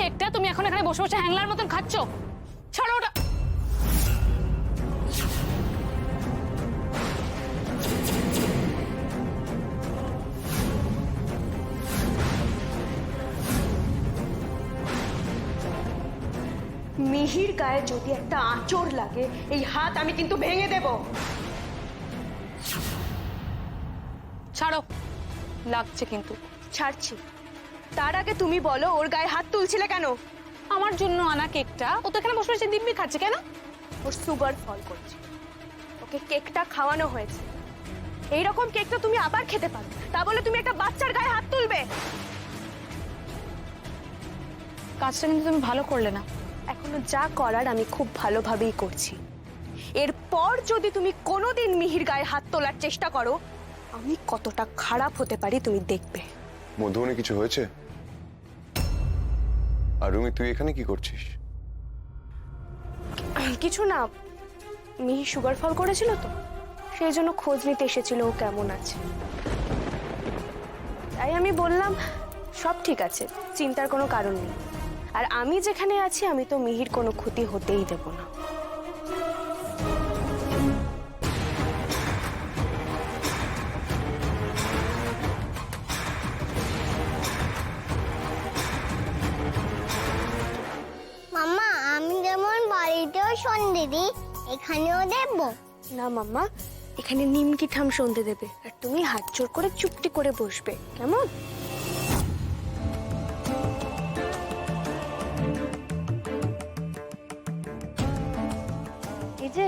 কেকটা তুমি এখন এখানে বসে বসে হ্যাংলার মতন খাচ্ছ? ছাড়ো ওটা। মিহির গায়ে যদি একটা আঁচড় লাগে এই হাত আমি কিন্তু ভেঙে দেব। ছাড়ো, লাগছে কিন্তু। ছাড়ছি। তার আগে তুমি বলো ওর গায়ে হাত তুলছিলে কেন? আমার জন্য আনা কেকটা ও তো এখানে বসে বসে দিব্যি খাচ্ছে কেন? ওর সুগার ফল করছে, ওকে কেকটা খাওয়ানো হয়েছে। এইরকম কেক তো তুমি আবার খেতে পারো, তা বলে তুমি একটা বাচ্চার গায়ে হাত তুলবে? কাজটা কিন্তু তুমি ভালো করলে না। এখনো যা করার আমি খুব ভালোভাবেই করছি। এরপর যদি তুমি কোনোদিন মিহির গায়ে হাত তোলার চেষ্টা করো, আমি কতটা খারাপ হতে পারি তুমি দেখবে। মধুবনে কিছু হয়েছে? আর রুমি, তুই এখানে কি করছিস? কিছু না, মিহি সুগার ফল করেছিল তো, সেই জন্য খোঁজ নিতে এসেছিল ও কেমন আছে। তাই আমি বললাম সব ঠিক আছে, চিন্তার কোনো কারণ নেই। আর আমি যেখানে আছি আমি তো মিহির কোনো ক্ষতি হতেই দেব না। মাম্মা, আমি যেমন বাড়িতেও সন্ধে দিই, এখানেও দেব? না মাম্মা, এখানে নিমকি ঠাম সন্ধে দেবে, আর তুমি হাত জোর করে চুপটি করে বসবে, কেমন? এই যে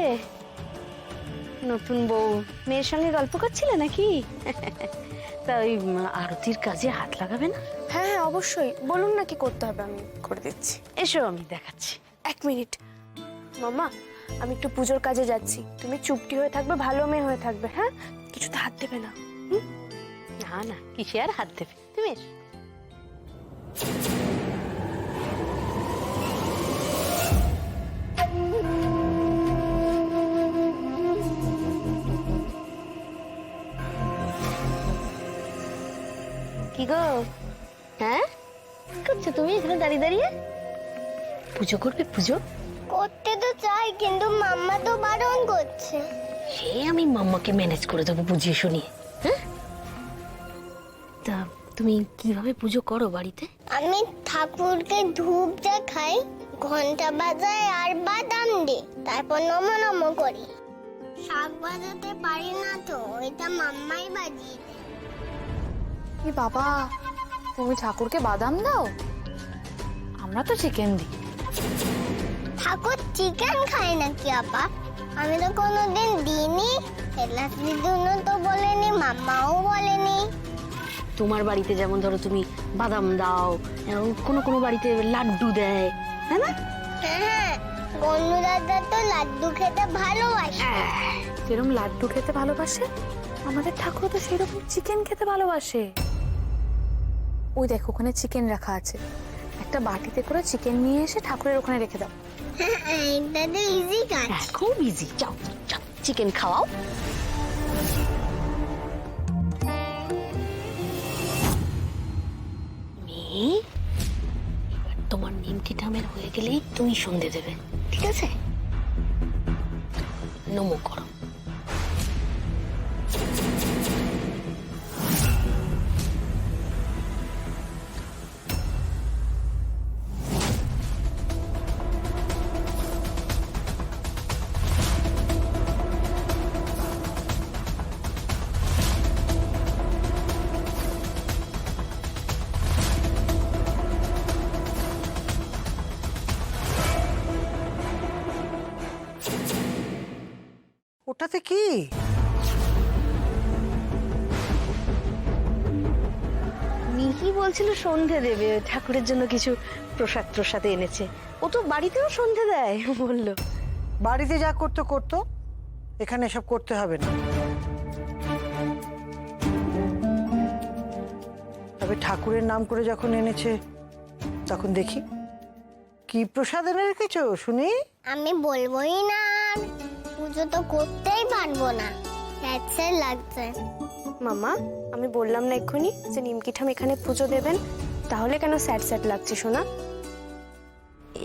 নতুন বউ, মেয়ের সঙ্গে গল্প করছিলে নাকি? তা ওই আরতির কাজে হাত লাগাবে না? হ্যাঁ হ্যাঁ অবশ্যই, বলুন না কি করতে হবে, আমি করে দিচ্ছি। এসো, আমি দেখাচ্ছি। এক মিনিট মাম্মা, আমি একটু পুজোর কাজে যাচ্ছি, তুমি চুপটি হয়ে থাকবে, ভালো মেয়ে হয়ে থাকবে, হ্যাঁ? কিছুতে হাত দেবে না। না না, কিসে আর হাত দেবে, তুমি এসো। কি গো, হ্যাঁ কি করছো তুমি এখানে দাঁড়িয়ে দাঁড়িয়ে? পুজো করবে? পুজো করতে তো চাই, কিন্তু মাম্মা তো বারণ করছে। সে আমি মাম্মাকে ম্যানেজ করে দেবো বুঝিয়ে শুনিয়ে। হ্যাঁ, তা তুমি কিভাবে পুজো করো বাড়িতে? আমি ঠাকুরকে ধূপ দেখাই, ঘন্টা বাজাই আর বাদাম দিই, তারপর নম নম করি। শাক বাজাতে পারি না তো, এটা মাম্মাই বাজিয়ে দেয়। এ বাবা, তুমি ঠাকুরকে বাদাম দাও? আমরা তো চিকেন দিই। ঠাকুর চিকেন খায় নাকি আপা? আমি তো কোনোদিন দিইনি, এলাচ দিদুনও তো বলেনি, মাম্মাও বলেনি। তোমার বাড়িতে যেমন ধরো তুমি বাদাম দাও, কোনো কোনো বাড়িতে লাড্ডু দেয়, তাই না? হ্যাঁ, গন্নু দাদা তো লাড্ডু খেতে ভালোবাসে। যেরকম লাড্ডু খেতে ভালোবাসে, আমাদের ঠাকুর তো সেরকম চিকেন খেতে ভালোবাসে। ওই দেখো ওখানে চিকেন রাখা আছে, একটা বাটিতে করে চিকেন নিয়ে এসে ঠাকুরের ওখানে রেখে দাও। এটা তো ইজি কাজ। হ্যাঁ, খুব ইজি। যাও যাও, চিকেন খাওয়াও। মেয়ে, এবার তোমার নিমকি ঠামের হয়ে গেলেই তুমি সন্ধে দেবে, ঠিক আছে? নমো করো। ওটাতে কি? মিহি বলছিল সন্ধে দেবে, ঠাকুরের জন্য কিছু প্রসাদ প্রসাদ এনেছে। ও তো বাড়িতেও সন্ধে দেয় বললো। বাড়িতে যা করতো করতো, এখানে এসব করতে হবে না। তবে ঠাকুরের নাম করে যখন এনেছে, তখন দেখি কি প্রসাদ এনে রেখেছো শুনি। আমি বলবোই না, আর পুজো তো করতেই পারবো না, স্যার লাগছে। মামা, আমি বললাম না এক্ষুনি যে নিমকি ঠাম এখানে পুজো দেবেন, তাহলে কেন স্যাড স্যাড লাগছে শোনা?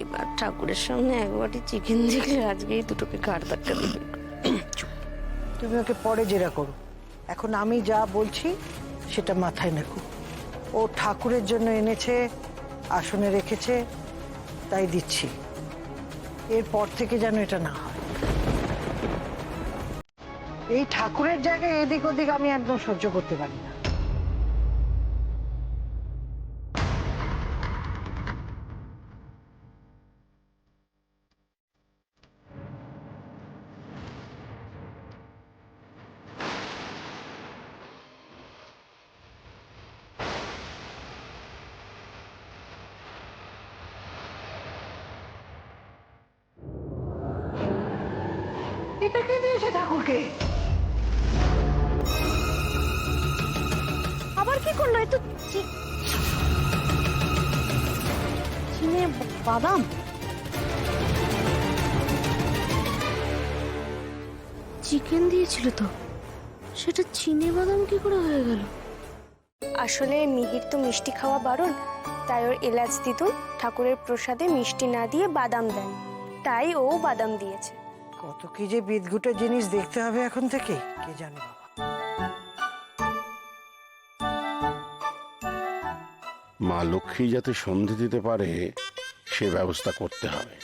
এবার ঠাকুরের সামনে এক বাটি চিকেন দেখলে আজকেই দুটোকে ঘাড় ধাক্কা দিবে। তুমি ওকে পরে জেরা করো, এখন আমি যা বলছি সেটা মাথায় রাখো। ও ঠাকুরের জন্য এনেছে, আসনে রেখেছে, তাই দিচ্ছি। এরপর থেকে যেন এটা না হয়। এই ঠাকুরের জায়গায় এদিক ওদিক আমি একদম সহ্য করতে পারি না। এটা কে দিয়েছে ঠাকুরকে? আবার কি করলো? এ তো চিনে বাদাম। চিকেন দিয়েছিল তো, সেটা চিনে বাদাম কি করে হয়ে গেল? আসলে মিহির তো মিষ্টি খাওয়া বারণ, তাই ওর এলাচ দিদুন ঠাকুরের প্রসাদে মিষ্টি না দিয়ে বাদাম দেন, তাই ও বাদাম দিয়েছে। কত কি যে বিদঘুটে জিনিস দেখতে হবে এখন থেকে, কে জানে বাবা। মা লক্ষ্মী যাতে সন্ধে দিতে পারে সে ব্যবস্থা করতে হবে।